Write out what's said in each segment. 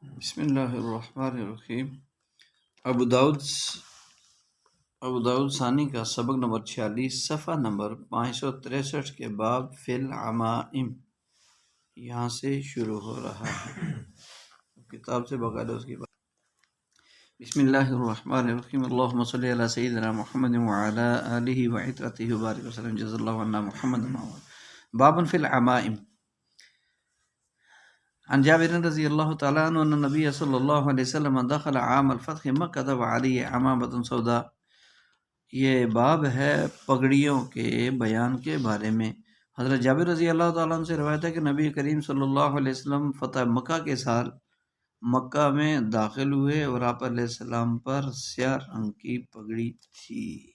بسم اللہ الرحمن الرحیم۔ ابو داؤد ثانی کا سبق نمبر 46 صفحہ نمبر 563 کے باب فی العمائم یہاں سے شروع ہو رہا ہے، کتاب سے باقاعدہ اس کی بات۔ بسم اللہ الرحمن الرحیم، اللہم صلی علی سیدنا محمد وعلی آلہ وعطرتہ وبارک وسلم، جزا اللہ عنا محمد باب فی العمائم۔ عن جابر رضی اللہ تعالیٰ عنہ ان نبی صلی اللہ علیہ وسلم دخل عام الفتح مکہ وعلیہ عمامۃ سوداء۔ یہ باب ہے پگڑیوں کے بیان کے بارے میں۔ حضرت جابر رضی اللہ تعالیٰ عنہ سے روایت ہے کہ نبی کریم صلی اللہ علیہ وسلم فتح مکہ کے سال مکہ میں داخل ہوئے اور آپ علیہ السلام پر سیاہ رنگ کی پگڑی تھی۔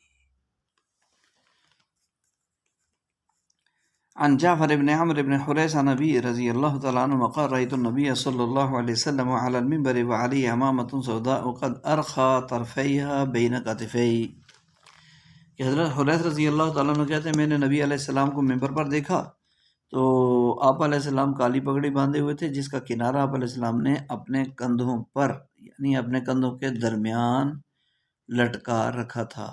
عن جعفر بن عمرو بن حریث عن ابی رضی اللہ تعالیٰ عنہ قال رأیت النبی صلی اللہ علیہ وسلم علی المنبر وعلیہ عمامۃ سوداء وقد ارخى طرفیها بین کتفیہ، کہ حضرت حریث رضی اللہ تعالیٰ عنہ کہتے ہیں میں نے نبی علیہ السلام کو ممبر پر دیکھا تو آپ علیہ السلام کالی پگڑی باندھے ہوئے تھے جس کا کنارہ آپ علیہ السلام نے اپنے کندھوں پر یعنی اپنے کندھوں کے درمیان لٹکا رکھا تھا۔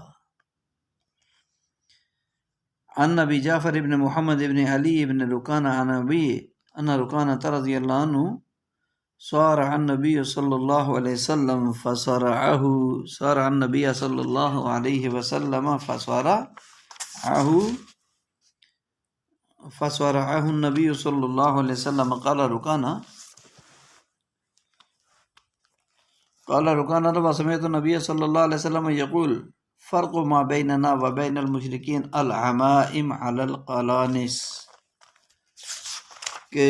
عن ابی جعفر ابن محمد ابن علی ابن رکانہ عن ابی ان رکانہ رضی اللہ عنہ صارع النبی صلی اللہ علیہ وسلم فصرعه صارع النبی صلی اللہ علیہ وسلم فصرعه النبی صلی اللہ علیہ وسلم قال رکانہ ربا سمعت النبی صلی اللہ علیہ وسلم یقول فرق ما بیننا و بین المشرکین العمائم علی القلانس، کہ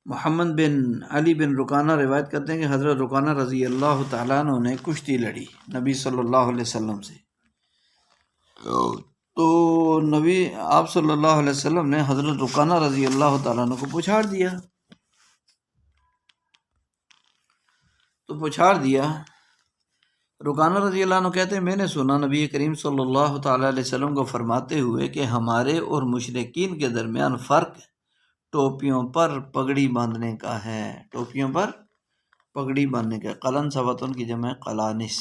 محمد بن علی بن رکانہ روایت کرتے ہیں کہ حضرت رکانہ رضی اللہ تعالیٰ عنہ نے کشتی لڑی نبی صلی اللہ علیہ وسلم سے، تو نبی آپ صلی اللہ علیہ وسلم نے حضرت رکانہ رضی اللہ تعالیٰ عنہ کو پچھاڑ دیا۔ رکانہ رضی اللہ عنہ کہتے ہیں میں نے سنا نبی کریم صلی اللہ تعالیٰ علیہ وسلم کو فرماتے ہوئے کہ ہمارے اور مشرکین کے درمیان فرق ٹوپیوں پر پگڑی باندھنے کا ہے، ٹوپیوں پر پگڑی باندھنے کا۔ قلن صوتن کی جمع قلانس،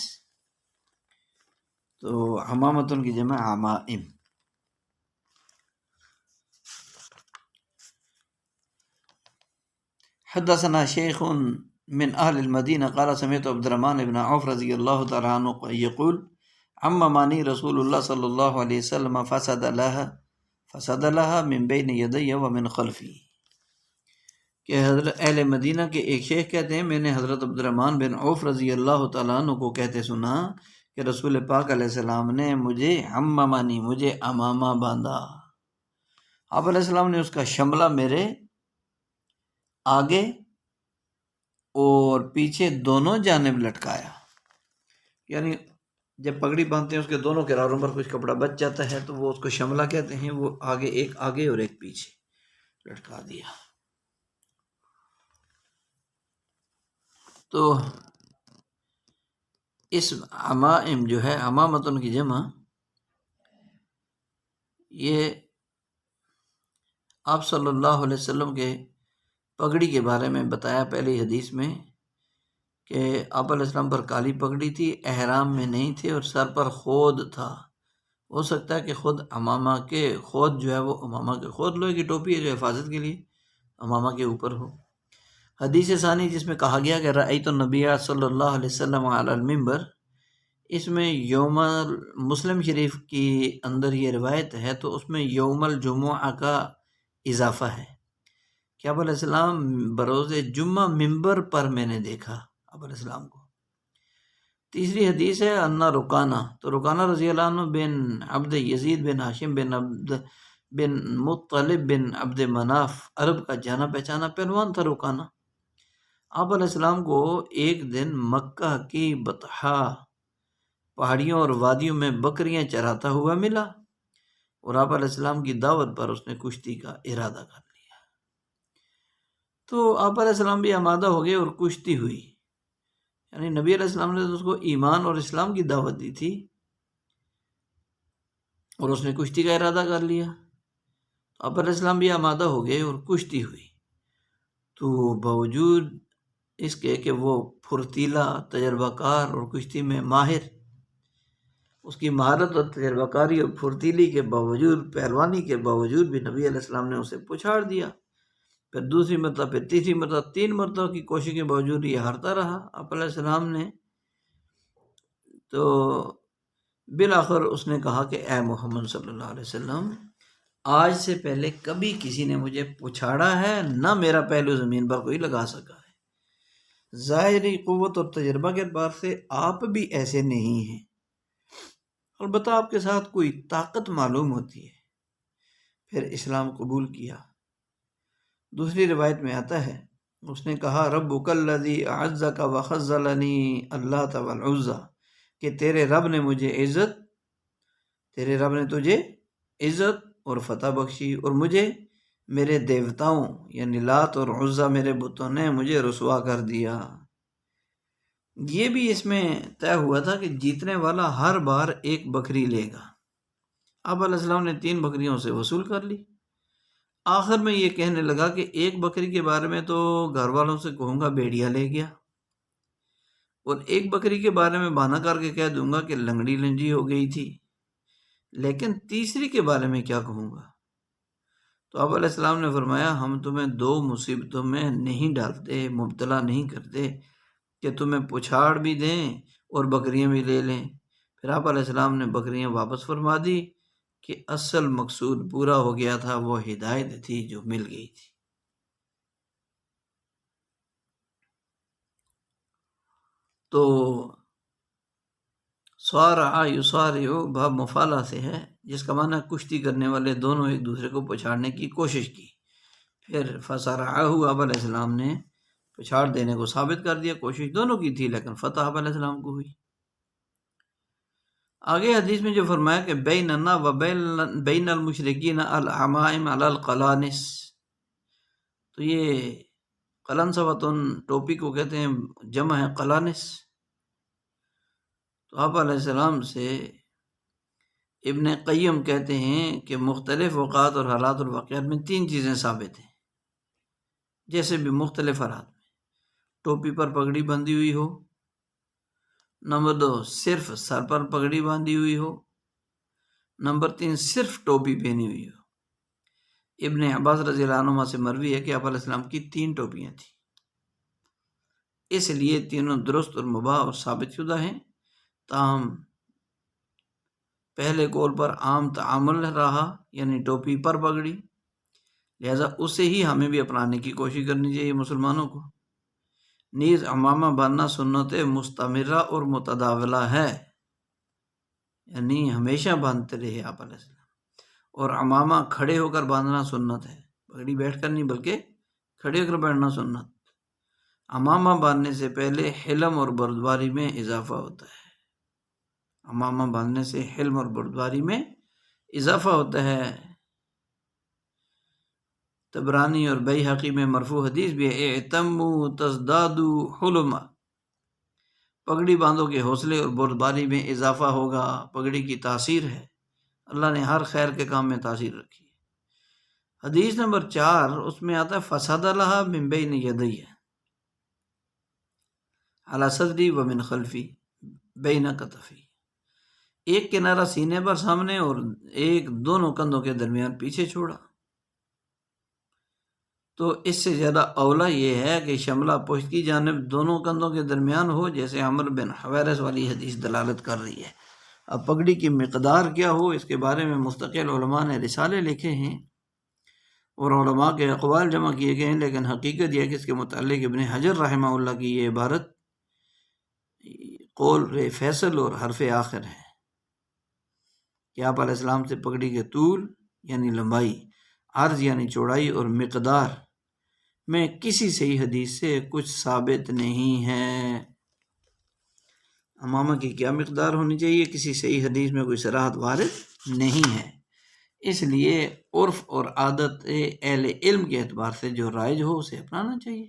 تو عمامتن کی جمع عمائم۔ حدثنا شیخ من اہل المدینہ قال سمعت عبد الرحمن بن عوف رضی اللہ تعالی عنہ یقول عممانی رسول اللہ صلی اللہ علیہ وسلم فسد لها من بین یدی ومن خلفی، کہ حضرت اہل مدینہ کے ایک شیخ کہتے ہیں میں نے حضرت عبد الرحمن بن عوف رضی اللہ تعالیٰ عنہ کو کہتے سنا کہ رسول پاک علیہ السلام نے مجھے امامہ باندھا، آپ علیہ السلام نے اس کا شملہ میرے آگے اور پیچھے دونوں جانب لٹکایا، یعنی جب پگڑی باندھتے ہیں اس کے دونوں کناروں پر کچھ کپڑا بچ جاتا ہے تو وہ اس کو شملہ کہتے ہیں، وہ ایک آگے اور ایک پیچھے لٹکا دیا۔ تو اس عمائم جو ہے عمامتن کی جمع، یہ آپ صلی اللہ علیہ وسلم کے پگڑی کے بارے میں بتایا پہلی حدیث میں کہ آپ علیہ السلام پر کالی پگڑی تھی، احرام میں نہیں تھے اور سر پر خود تھا۔ ہو سکتا ہے کہ خود امامہ کے خود جو ہے وہ امامہ کے خود لوہے کی ٹوپی ہے جو حفاظت کے لیے امامہ کے اوپر ہو۔ حدیث ثانی جس میں کہا گیا کہ رأیت النبی صلی اللہ علیہ وسلم علی المنبر، اس میں یوم مسلم شریف کی اندر یہ روایت ہے تو اس میں یوم الجمعہ کا اضافہ ہے کہ آپ علیہ السلام بروز جمعہ منبر پر میں نے دیکھا آپ علیہ السلام کو۔ تیسری حدیث ہے انا رکانہ، تو رکانہ رضی اللہ عنہ بن عبد یزید بن ہاشم بن مطلب بن عبد مناف، عرب کا جانا پہچانا پہلوان تھا رکانہ۔ آپ علیہ السلام کو ایک دن مکہ کی بطحا پہاڑیوں اور وادیوں میں بکریاں چراتا ہوا ملا اور آپ علیہ السلام کی دعوت پر اس نے کشتی کا ارادہ کر لیا، تو آپ علیہ السلام بھی آمادہ ہو گئے اور کشتی ہوئی، یعنی نبی علیہ السلام نے اس کو ایمان اور اسلام کی دعوت دی تھی اور اس نے کشتی کا ارادہ کر لیا، آپ علیہ السلام بھی آمادہ ہو گئے اور کشتی ہوئی، تو باوجود اس کے کہ وہ پھرتیلا، تجربہ کار اور کشتی میں ماہر، اس کی مہارت اور تجربہ کاری اور پھرتیلی کے باوجود، پہلوانی کے باوجود بھی نبی علیہ السلام نے اسے پچھاڑ دیا۔ پھر دوسری مرتبہ، پھر تیسری مرتبہ، 3 مرتبہ کی کوشش کے باوجود یہ ہارتا رہا آپ علیہ السلام نے۔ تو بالآخر اس نے کہا کہ اے محمد صلی اللہ علیہ وسلم، آج سے پہلے کبھی کسی نے مجھے پچھاڑا ہے، نہ میرا پہلو زمین پر کوئی لگا سکا ہے۔ ظاہری قوت اور تجربہ کے اعتبار سے آپ بھی ایسے نہیں ہیں، البتہ آپ کے ساتھ کوئی طاقت معلوم ہوتی ہے۔ پھر اسلام قبول کیا۔ دوسری روایت میں آتا ہے، اس نے کہا ربک الذی اعزک وخذلنی اللات والعزی، کہ تیرے رب نے تجھے عزت اور فتح بخشی، اور مجھے میرے دیوتاؤں یعنی لات اور عزا میرے بتوں نے مجھے رسوا کر دیا۔ یہ بھی اس میں طے ہوا تھا کہ جیتنے والا ہر بار ایک بکری لے گا۔ آپ علیہ السلام نے 3 بکریوں سے وصول کر لی۔ آخر میں یہ کہنے لگا کہ ایک بکری کے بارے میں تو گھر والوں سے کہوں گا بھیڑیا لے گیا، اور ایک بکری کے بارے میں بہانہ کر کے کہہ دوں گا کہ لنگڑی لنجی ہو گئی تھی، لیکن تیسری کے بارے میں کیا کہوں گا؟ تو آپ علیہ السلام نے فرمایا ہم تمہیں 2 مصیبتوں میں نہیں ڈالتے، مبتلا نہیں کرتے کہ تمہیں پچھاڑ بھی دیں اور بکریاں بھی لے لیں۔ پھر آپ علیہ السلام نے بکریاں واپس فرما دی کہ اصل مقصود پورا ہو گیا تھا، وہ ہدایت تھی جو مل گئی تھی۔ تو صارع یصارع باب مفالہ سے ہے، جس کا معنی کشتی کرنے والے دونوں ایک دوسرے کو پچھاڑنے کی کوشش کی۔ پھر فصارعہ آپ علیہ السلام نے پچھاڑ دینے کو ثابت کر دیا، کوشش دونوں کی تھی لیکن فتح آپ علیہ السلام کو ہوئی۔ آگے حدیث میں جو فرمایا کہ بیننا و بین المشرکین العمائم علی القلانس، تو یہ قلنسوۃ ٹوپی کو کہتے ہیں، جمع ہے قلانس۔ تو آپ علیہ السلام سے ابن قیم کہتے ہیں کہ مختلف اوقات اور حالات اور واقعات میں 3 چیزیں ثابت ہیں، جیسے بھی مختلف حالات میں ٹوپی پر پگڑی بندھی ہوئی ہو، نمبر 2 صرف سر پر پگڑی باندھی ہوئی ہو، نمبر 3 صرف ٹوپی پہنی ہوئی ہو۔ ابن عباس رضی اللہ عنہما سے مروی ہے کہ آپ علیہ السلام کی 3 ٹوپیاں تھیں، اس لیے تینوں درست اور مباح اور ثابت شدہ ہیں، تاہم پہلے قول پر عام تعامل رہا یعنی ٹوپی پر پگڑی، لہذا اسے ہی ہمیں بھی اپنانے کی کوشش کرنی چاہیے مسلمانوں کو۔ نیز عمامہ باندھنا سنت مستمرہ اور متداولہ ہے، یعنی ہمیشہ باندھتے رہے آپ علیہ السلام، اور عمامہ کھڑے ہو کر باندھنا سنت ہے، پگڑی بیٹھ کر نہیں بلکہ کھڑے ہو کر بیٹھنا سنت۔ عمامہ باندھنے سے پہلے حلم اور بردباری میں اضافہ ہوتا ہے، عمامہ باندھنے سے حلم اور بردباری میں اضافہ ہوتا ہے۔ طبرانی اور بیہقی میں مرفوع حدیث بھی ہے، اعتموا تزدادوا حلما، پگڑی باندھو کے حوصلے اور بردباری میں اضافہ ہوگا۔ پگڑی کی تاثیر ہے، اللہ نے ہر خیر کے کام میں تاثیر رکھی ہے۔ حدیث نمبر 4 اس میں آتا ہے فساد لہا من بین یدی علی صدری و من خلفی بین کتفی، ایک کنارہ سینے پر سامنے اور ایک دونوں کندھوں کے درمیان پیچھے چھوڑا۔ تو اس سے زیادہ اولا یہ ہے کہ شملہ پشت کی جانب دونوں کندھوں کے درمیان ہو، جیسے عمرو بن حویرث والی حدیث دلالت کر رہی ہے۔ اب پگڑی کی مقدار کیا ہو، اس کے بارے میں مستقل علماء نے رسالے لکھے ہیں اور علماء کے اقوال جمع کیے گئے ہیں، لیکن حقیقت یہ ہے کہ اس کے متعلق ابن حجر رحمہ اللہ کی یہ عبارت قول فیصل اور حرف آخر ہے کہ آپ علیہ السلام سے پگڑی کے طول یعنی لمبائی، عرض یعنی چوڑائی اور مقدار میں کسی صحیح حدیث سے کچھ ثابت نہیں ہے۔ عمامہ کی کیا مقدار ہونی چاہیے، کسی صحیح حدیث میں کوئی صراحت وارد نہیں ہے، اس لیے عرف اور عادت اہل علم کے اعتبار سے جو رائج ہو اسے اپنانا چاہیے،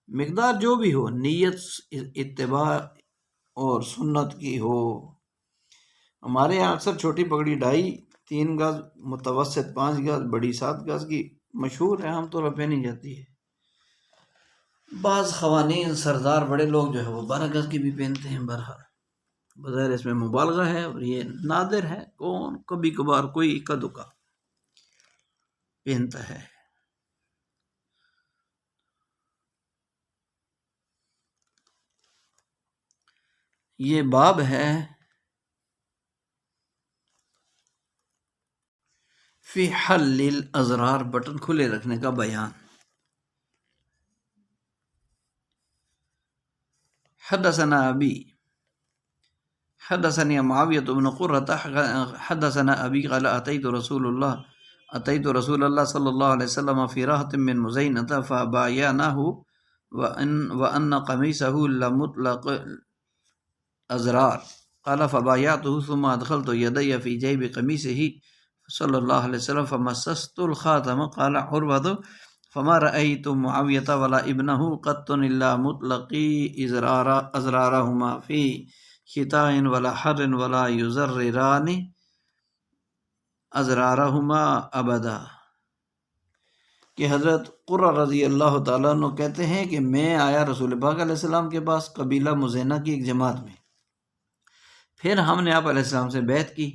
مقدار جو بھی ہو، نیت اتباع اور سنت کی ہو۔ ہمارے یہاں اکثر چھوٹی پگڑی 2.5-3 گز، متوسط 5 گز، بڑی 7 گز کی مشہور ہے، عام طور پر پہنی جاتی ہے۔ بعض خوانین سردار بڑے لوگ جو ہے وہ 12 گز کی بھی پہنتے ہیں، بہرحال بظاہر اس میں مبالغہ ہے اور یہ نادر ہے، کون کبھی کبھار کوئی اکا دکا پہنتا ہے۔ یہ باب ہے فی حل الازرار، بٹن کھلے رکھنے کا بیان۔ حدثنا ابی حدثني معاوية بن قرة حدثنا ابی قال اتيت رسول الله صلى الله عليه وسلم في راحة من مزينة فبايعناه وان قميصه لمطلق ازرار، قال فبايعته ثم ادخلت يدي في جيب قميصه صلى الله عليه وسلم فمسست الخاتم، قال عروة فما رأيت معاوية ولا ابنه قط إلا مطلقي أزرارهما في شتاء ولا حر ولا يزرران أزرارهما أبدا۔ کہ حضرت قرہ رضی اللہ تعالیٰ عنہ کہتے ہیں کہ میں آیا رسول پاک علیہ السلام کے پاس قبیلہ مزینہ کی ایک جماعت میں، پھر ہم نے آپ علیہ السلام سے بیعت کی۔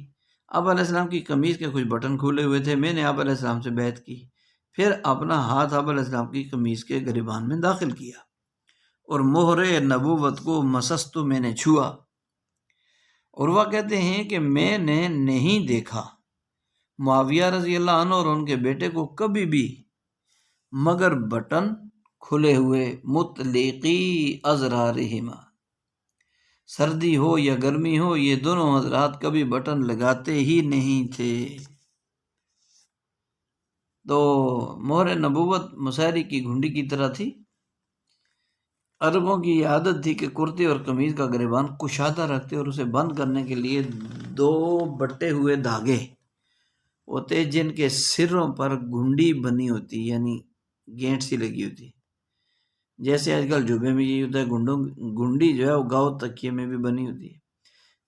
آپ علیہ السلام کی قمیض کے کچھ بٹن کھولے ہوئے تھے، میں نے آپ علیہ السلام سے بیعت کی، پھر اپنا ہاتھ آپ علیہ السلام کی قمیض کے گریبان میں داخل کیا اور مہر نبوت کو مسستو، میں نے چھوا۔ عروہ کہتے ہیں کہ میں نے نہیں دیکھا معاویہ رضی اللہ عنہ اور ان کے بیٹے کو کبھی بھی مگر بٹن کھلے ہوئے، مطلقی ازرارہما، سردی ہو یا گرمی ہو یہ دونوں حضرات کبھی بٹن لگاتے ہی نہیں تھے۔ تو مہر نبوت مسحری کی گھنڈی کی طرح تھی۔ عربوں کی یہ عادت تھی کہ کرتے اور قمیض کا گریبان کشادہ رکھتے اور اسے بند کرنے کے لیے 2 بٹے ہوئے دھاگے ہوتے جن کے سروں پر گھنڈی بنی ہوتی، یعنی گینٹ سی لگی ہوتی، جیسے آج کل جوبے میں یہ ہوتا ہے، گھنڈی جو ہے وہ گاؤں تکیے میں بھی بنی ہوتی ہے۔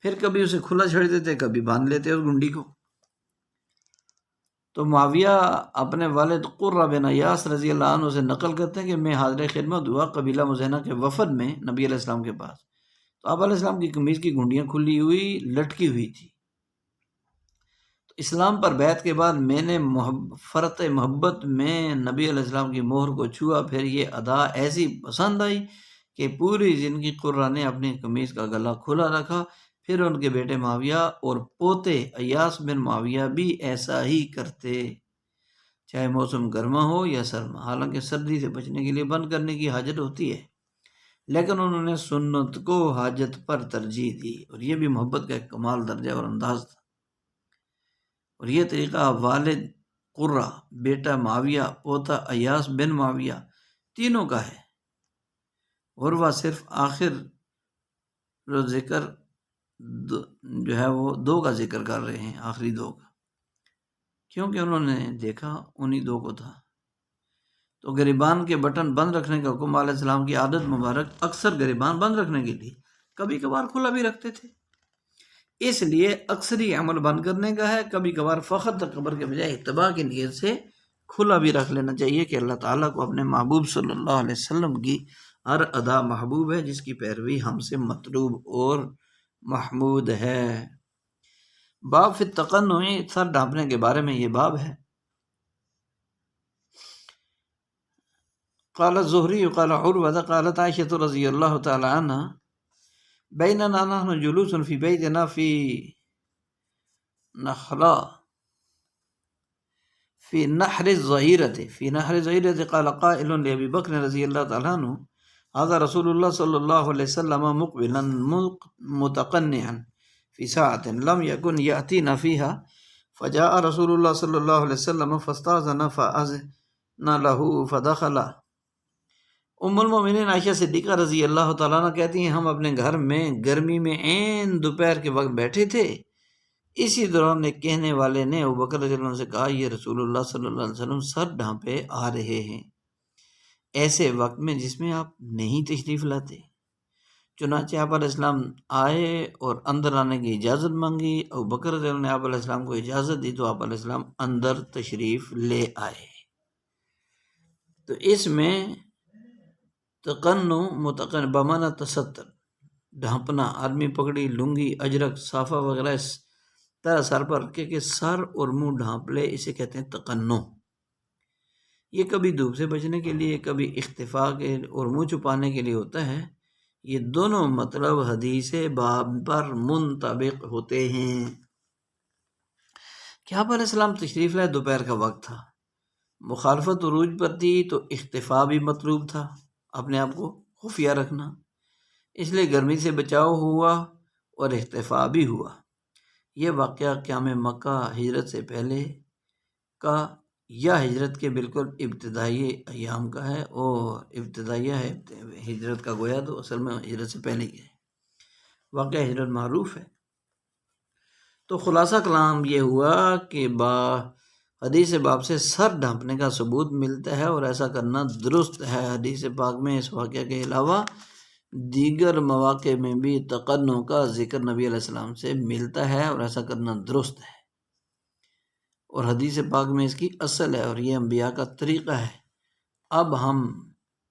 پھر کبھی اسے کھلا چھوڑ دیتے، کبھی باندھ لیتے اس گھنڈی کو۔ تو معاویہ اپنے والد قرہ بن ایاس رضی اللہ عنہ سے نقل کرتے ہیں کہ میں حاضر خدمت ہوا قبیلہ مزینہ کے وفد میں نبی علیہ السلام کے پاس، تو آپ علیہ السلام کی قمیض کی گھنڈیاں کھلی ہوئی لٹکی ہوئی تھی۔ تو اسلام پر بیعت کے بعد میں نے فرط محبت میں نبی علیہ السلام کی مہر کو چھوا، پھر یہ ادا ایسی پسند آئی کہ پوری زندگی قرہ نے اپنی قمیض کا گلا کھلا رکھا۔ پھر ان کے بیٹے معاویہ اور پوتے ایاس بن معاویہ بھی ایسا ہی کرتے، چاہے موسم گرما ہو یا سرما۔ حالانکہ سردی سے بچنے کے لیے بند کرنے کی حاجت ہوتی ہے، لیکن انہوں نے سنت کو حاجت پر ترجیح دی، اور یہ بھی محبت کا ایک کمال درجہ اور انداز تھا۔ اور یہ طریقہ والد قرہ، بیٹا معاویہ، پوتا ایاس بن معاویہ تینوں کا ہے۔ عروہ صرف آخر ذکر جو ہے وہ 2 کا ذکر کر رہے ہیں، آخری 2 کا، کیونکہ انہوں نے دیکھا انہی 2 کو تھا۔ تو گریبان کے بٹن بند رکھنے کا حکم علیہ السلام کی عادت مبارک اکثر گریبان بند رکھنے کے لیے، کبھی کبھار کھلا بھی رکھتے تھے، اس لیے اکثری عمل بند کرنے کا ہے۔ کبھی کبھار فخر تکبر کے بجائے اتباع کی نیت سے کھلا بھی رکھ لینا چاہیے کہ اللہ تعالیٰ کو اپنے محبوب صلی اللہ علیہ وسلم کی ہر ادا محبوب ہے، جس کی پیروی ہم سے مطلوب اور محمود ہے۔ باب فی التقنع، سر ڈھانپنے کے بارے میں یہ باب ہے۔ قال الزہری قال عروہ قالت عائشہ رضی اللہ تعالی عنہ بیننا نحن جلوس فی بیتنا فی نخلا فی نحر الظہیرۃ قال قائل لأبی بکر رضی اللہ تعالی عنہ هذا رسول اللہ صلی اللہ علیہ وسلم مقبلا متقنعا فی ساعة لم يكن يأتينا فيها فجاء رسول اللہ صلی اللہ علیہ وسلم فاستأذن فأذن له فدخل۔ ام المؤمنین عائشہ صدیقہ رضی اللہ تعالیٰ عنہ کہتی ہیں ہم اپنے گھر میں گرمی میں عین دوپہر کے وقت بیٹھے تھے، اسی دوران ایک کہنے والے نے ابوبکر رضی اللہ عنہ سے کہا یہ رسول اللہ صلی اللہ علیہ وسلم سر ڈھانپے آ رہے ہیں، ایسے وقت میں جس میں آپ نہیں تشریف لاتے۔ چنانچہ آپ علیہ السلام آئے اور اندر آنے کی اجازت مانگی، ابوبکر رضی اللہ عنہ نے آپ علیہ السلام کو اجازت دی تو آپ علیہ السلام اندر تشریف لے آئے۔ تو اس میں تقنو متقن بمانا تستر، ڈھانپنا، آدمی پگڑی، لنگی، اجرک، صافہ وغیرہ اس طرح سر پر رکھے کہ سر اور منہ ڈھانپ لے، اسے کہتے ہیں تقنو۔ یہ کبھی دھوپ سے بچنے کے لیے، کبھی اختفاء کے اور منہ چھپانے کے لیے ہوتا ہے۔ یہ دونوں مطلب حدیث باب پر منطبق ہوتے ہیں۔ کہ آپ علیہ السلام تشریف لائے، دوپہر کا وقت تھا، مخالفت عروج پر تھی تو اختفاء بھی مطلوب تھا، اپنے آپ کو خفیہ رکھنا، اس لیے گرمی سے بچاؤ ہوا اور اختفاء بھی ہوا۔ یہ واقعہ قیام مکہ ہجرت سے پہلے کا یا ہجرت کے بالکل ابتدائی ایام کا ہے، اور ابتدائیہ ہے ہجرت کا، گویا تو اصل میں ہجرت سے پہلے کے واقعہ ہجرت معروف ہے۔ تو خلاصہ کلام یہ ہوا کہ حدیث باب سے سر ڈھانپنے کا ثبوت ملتا ہے، اور ایسا کرنا درست ہے۔ حدیث پاک میں اس واقعہ کے علاوہ دیگر مواقع میں بھی تقنع کا ذکر نبی علیہ السلام سے ملتا ہے، اور ایسا کرنا درست ہے، اور حدیث پاک میں اس کی اصل ہے، اور یہ انبیاء کا طریقہ ہے۔ اب ہم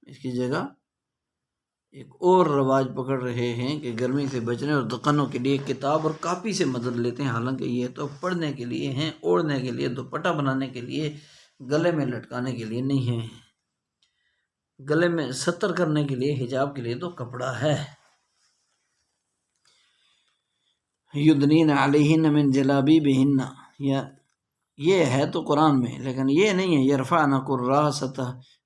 اس کی جگہ ایک اور رواج پکڑ رہے ہیں کہ گرمی سے بچنے اور تقنع کے لیے کتاب اور کاپی سے مدد لیتے ہیں، حالانکہ یہ تو پڑھنے کے لیے ہیں، اوڑھنے کے لیے، دوپٹہ بنانے کے لیے، گلے میں لٹکانے کے لیے نہیں ہیں۔ گلے میں ستر کرنے کے لیے، حجاب کے لیے تو کپڑا ہے۔ یدنین علیہن من جلابیبہن، یہ ہے تو قرآن میں، لیکن یہ نہیں ہے یرفعن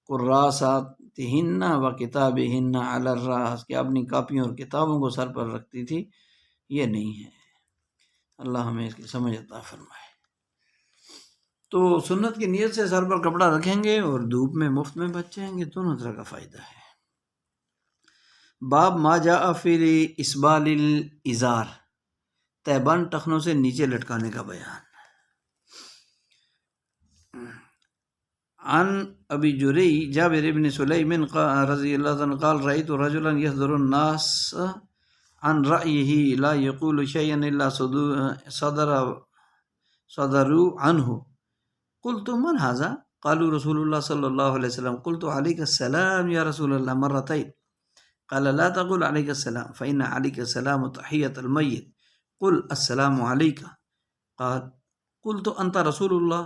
قراساتہن و کتابہن علی الراس، کہ اپنی کاپیوں اور کتابوں کو سر پر رکھتی تھی، یہ نہیں ہے۔ اللہ ہمیں اس کی سمجھ عطا فرمائے۔ تو سنت کی نیت سے سر پر کپڑا رکھیں گے اور دھوپ میں مفت میں بچ جائیں گے، دونوں طرح کا فائدہ ہے۔ باب ما جاء فی اسبال الازار، تہبند ٹخنوں سے نیچے لٹکانے کا بیان۔ عن ابی جری جابر بن سلیم رضی اللہ عنہ قال رأیت رجلا يحذر الناس عن رأیه لا يقول شيئا الا صدروا عنه، قلت من هذا؟ قالوا رسول الله صلى الله عليه وسلم، قلت عليك السلام يا رسول الله مرتين، قال لا تقل عليك السلام فإن عليك السلام تحية الميت، قل السلام عليك، قال قلت أنت رسول الله؟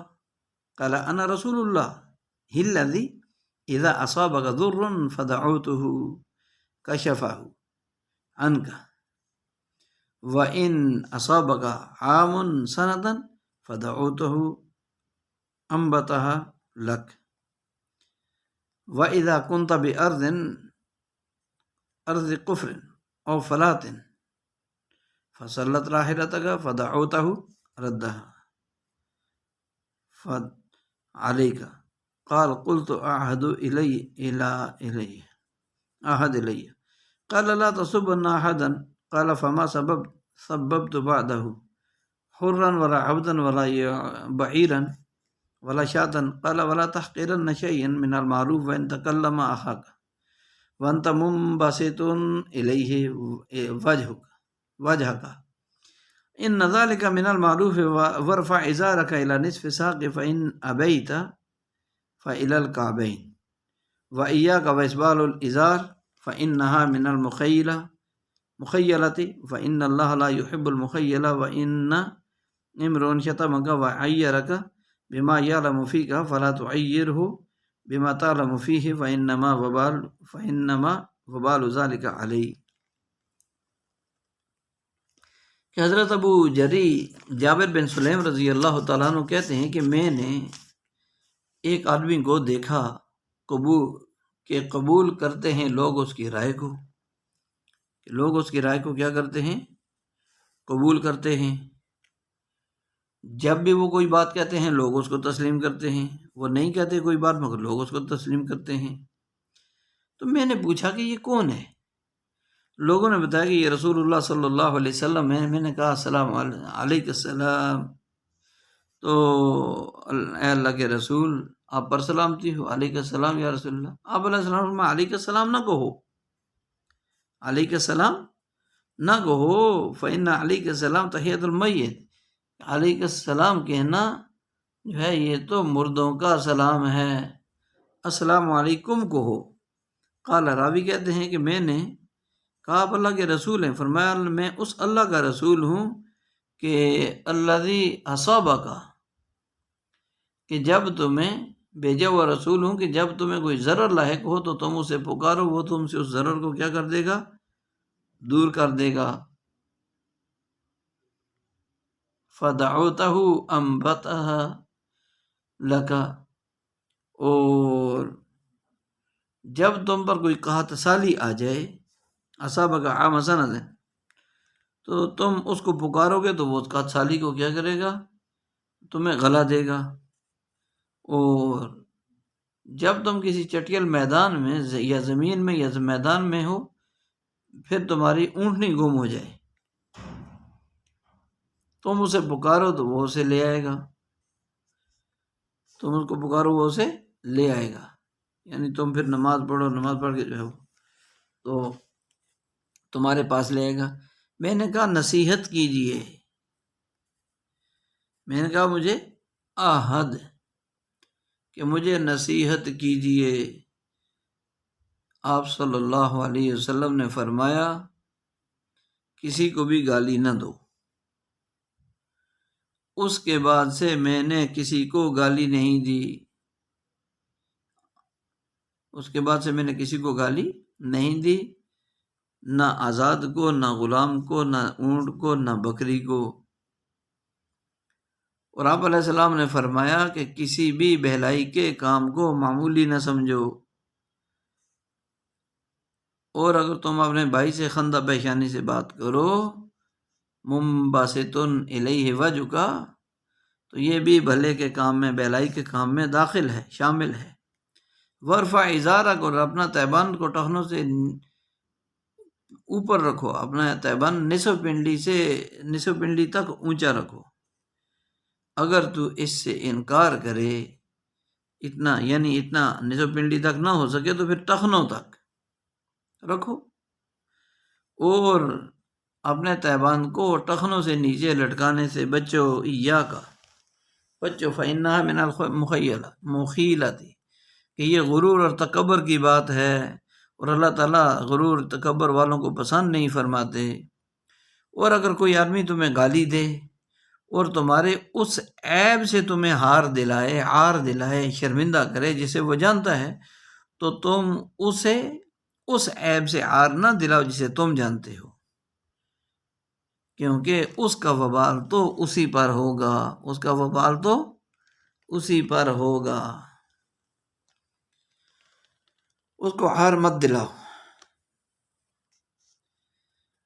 قال أنا رسول الله الذي إذا أصابك ضر فدعوته كشفه عنك، وإن أصابك عام سنة فدعوته أنبتها لك، وإذا كنت أرض كفر أو فلاة فصلت راحلتك فدعوته ردها عليك، قال قلت أعهد إلي قال لا تصبن أحدا، قال فما سببت بعده حرا ولا عبدا ولا بعيرا ولا شاة، قال ولا تحقرن شيئا من المعروف وإن تكلم أخاك وأنت منبسط إليه وجهك، إن ذلك من المعروف، وارفع إزارك إلى نصف ساق فإن أبيت فإلى الكعبين، وإياك وإسبال الإزار فإنها من المخيلة، فإن الله لا يحب المخيلة، وإن امرؤ شتمك وعيرك بما يعلم فيك فلا تعيره بما تعلم فيه فإنما وبال ذلك عليه۔ کہ حضرت ابو جری جابر بن سلیم رضی اللہ تعالیٰ عنہ کہتے ہیں کہ میں نے ایک آدمی کو دیکھا قبول کرتے ہیں لوگ اس کی رائے کو، کہ لوگ اس کی رائے کو کیا کرتے ہیں؟ قبول کرتے ہیں۔ جب بھی وہ کوئی بات کہتے ہیں لوگ اس کو تسلیم کرتے ہیں، وہ نہیں کہتے کوئی بات مگر لوگ اس کو تسلیم کرتے ہیں۔ تو میں نے پوچھا کہ یہ کون ہے؟ لوگوں نے بتایا کہ یہ رسول اللہ صلی اللہ علیہ وسلم ہے۔ میں نے کہا السلام علیکم السلام، تو اے اللہ کے رسول آپ پر سلامتی ہو، علیکم السلام یا رسول اللہ۔ آپ علیہ السلام میں علیکم السلام نہ کہو، علیکم السلام نہ کہو، فإن علیکم السلام تحیۃ المیت، علیکم السلام کہنا جو ہے یہ تو مردوں کا سلام ہے، السلام علیکم کہو۔ قال راوی کہتے ہیں کہ میں نے کہا آپ اللہ کے رسول ہیں، فرمایا میں اس اللہ کا رسول ہوں کہ الذی اصابک، کہ جب تمہیں بھیجا ہوا رسول ہوں کہ جب تمہیں کوئی ضرر لاحق ہو تو تم اسے پکارو، وہ تم سے اس ضرر کو کیا کر دے گا؟ دور کر دے گا۔ فَدَعَوْتَهُ أَنْبَتَهَا لَكَ، اور جب تم پر کوئی قحط سالی آ جائے، اصابک عام سند ہے، تو تم اس کو پکارو گے تو وہ قحط سالی کو کیا کرے گا؟ تمہیں گلا دے گا۔ اور جب تم کسی چٹیل میدان میں یا زمین میں یا میدان میں ہو، پھر تمہاری اونٹنی گم ہو جائے، تم اسے پکارو تو وہ اسے لے آئے گا، تم اس کو پکارو وہ اسے لے آئے گا، یعنی تم پھر نماز پڑھو، نماز پڑھ کے جو ہے تو تمہارے پاس لے آئے گا۔ میں نے کہا نصیحت کیجئے، میں نے کہا مجھے عہد کہ مجھے نصیحت کیجئے۔ آپ صلی اللہ علیہ وسلم نے فرمایا کسی کو بھی گالی نہ دو۔ اس کے بعد سے میں نے کسی کو گالی نہیں دی، اس کے بعد سے میں نے کسی کو گالی نہیں دی، نہ آزاد کو، نہ غلام کو، نہ اونٹ کو، نہ بکری کو۔ اور آپ علیہ السلام نے فرمایا کہ کسی بھی بہلائی کے کام کو معمولی نہ سمجھو، اور اگر تم اپنے بھائی سے خندہ پیشانی سے بات کرو، منبسط الیہ وجہک، تو یہ بھی بھلے کے کام میں، بہلائی کے کام میں داخل ہے، شامل ہے۔ ورفع ازارک، اور اپنا تیبان کو ٹخنوں سے اوپر رکھو، اپنا تیبان نصف پنڈلی تک اونچا رکھو۔ اگر تو اس سے انکار کرے، اتنا یعنی اتنا نصف پنڈلی تک نہ ہو سکے تو پھر ٹخنوں تک رکھو، اور اپنے تیبان کو ٹخنوں سے نیچے لٹکانے سے بچو، ایاکا بچو، فإنہا من المخیلۃ، کہ یہ غرور اور تکبر کی بات ہے، اور اللہ تعالیٰ غرور تکبر والوں کو پسند نہیں فرماتے۔ اور اگر کوئی آدمی تمہیں گالی دے اور تمہارے اس عیب سے تمہیں عار دلائے، شرمندہ کرے جسے وہ جانتا ہے، تو تم اسے اس عیب سے عار نہ دلاؤ جسے تم جانتے ہو، کیونکہ اس کا وبال تو اسی پر ہوگا، اس کا وبال تو اسی پر ہوگا، اس کو عار مت دلاؤ۔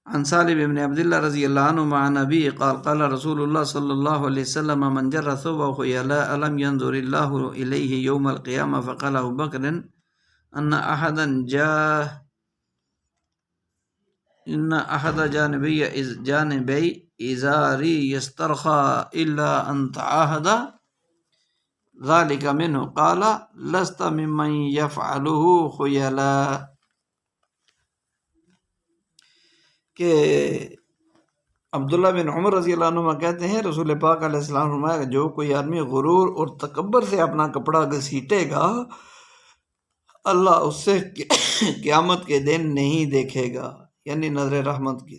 عن سالم بن عبد الله رضی اللہ عنہ مع نبی قال قال رسول اللہ صلی اللہ علیہ وسلم من جر ثوبه خيلاء لم ينظر الله إليه يوم القيامة فقال ابو بکر ان احد جانبی ازاری یسترخى الا ان تعاهد ذلك منه قال لست ممن يفعله خيلاء، کہ عبداللہ بن عمر رضی اللہ عنہ کہتے ہیں رسول پاک علیہ السلام نے فرمایا کہ جو کوئی آدمی غرور اور تکبر سے اپنا کپڑا گھسیٹے گا، اللہ اس سے قیامت کے دن نہیں دیکھے گا، یعنی نظر رحمت کی۔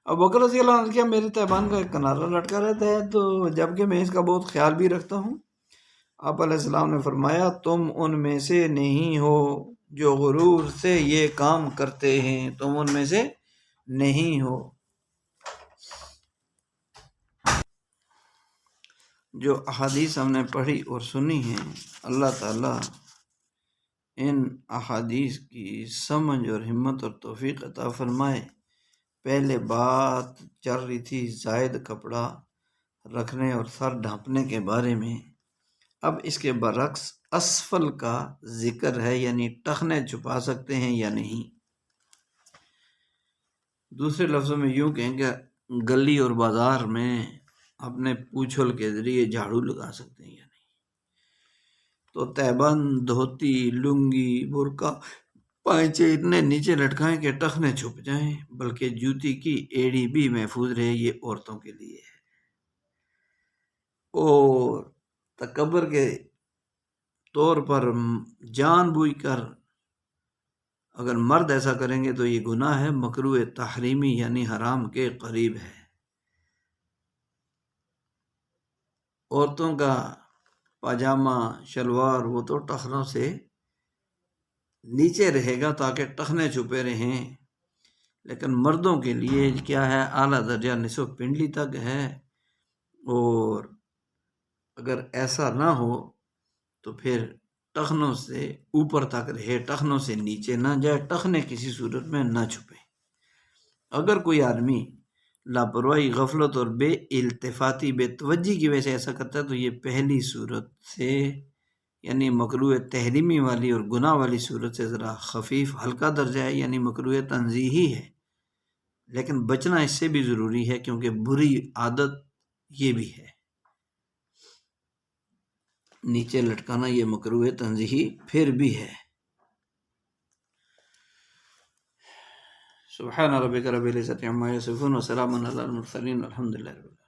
ابو بکر رضی اللہ عنہ نے کیا میرے تیبان کا ایک کنارہ لٹکا رہتا ہے، تو جبکہ میں اس کا بہت خیال بھی رکھتا ہوں۔ آپ علیہ السلام نے فرمایا تم ان میں سے نہیں ہو جو غرور سے یہ کام کرتے ہیں، تم ان میں سے نہیں ہو۔ جو احادیث ہم نے پڑھی اور سنی ہیں، اللہ تعالیٰ ان احادیث کی سمجھ اور ہمت اور توفیق عطا فرمائے۔ پہلے بات چل رہی تھی زائد کپڑا رکھنے اور سر ڈھانپنے کے بارے میں، اب اس کے برعکس اسفل کا ذکر ہے، یعنی ٹخنے چھپا سکتے ہیں یا نہیں۔ دوسرے لفظوں میں یوں کہیں کہ گلی اور بازار میں اپنے پوچھل کے ذریعے جھاڑو لگا سکتے ہیں یا نہیں۔ تو تیبند، دھوتی، لنگی، برقع، پائچے اتنے نیچے لٹکائیں کہ ٹخنے چھپ جائیں، بلکہ جوتی کی ایڑی بھی محفوظ رہے، یہ عورتوں کے لیے ہے۔ اور تکبر کے طور پر جان بوجھ کر اگر مرد ایسا کریں گے تو یہ گناہ ہے، مکروہ تحریمی یعنی حرام کے قریب ہے۔ عورتوں کا پاجامہ شلوار وہ تو ٹخنوں سے نیچے رہے گا تاکہ ٹخنے چھپے رہیں، لیکن مردوں کے لیے کیا ہے، اعلیٰ درجہ نصف پنڈلی تک ہے، اور اگر ایسا نہ ہو تو پھر ٹخنوں سے اوپر تک رہے، ٹخنوں سے نیچے نہ جائے، ٹخنے کسی صورت میں نہ چھپے۔ اگر کوئی آدمی لاپرواہی، غفلت اور بے التفاتی، بے توجہی کی وجہ سے ایسا کرتا ہے تو یہ پہلی صورت سے یعنی مکروہ تحریمی والی اور گناہ والی صورت سے ذرا خفیف ہلکا درجہ ہے، یعنی مکروہ تنزیہی ہے، لیکن بچنا اس سے بھی ضروری ہے کیونکہ بری عادت یہ بھی ہے، نیچے لٹکانا یہ مکروہ تنزیہی پھر بھی ہے۔ سبحان ربک رب العزۃ عما یصفون وسلام علی المرسلین والحمد للہ رب العالمین۔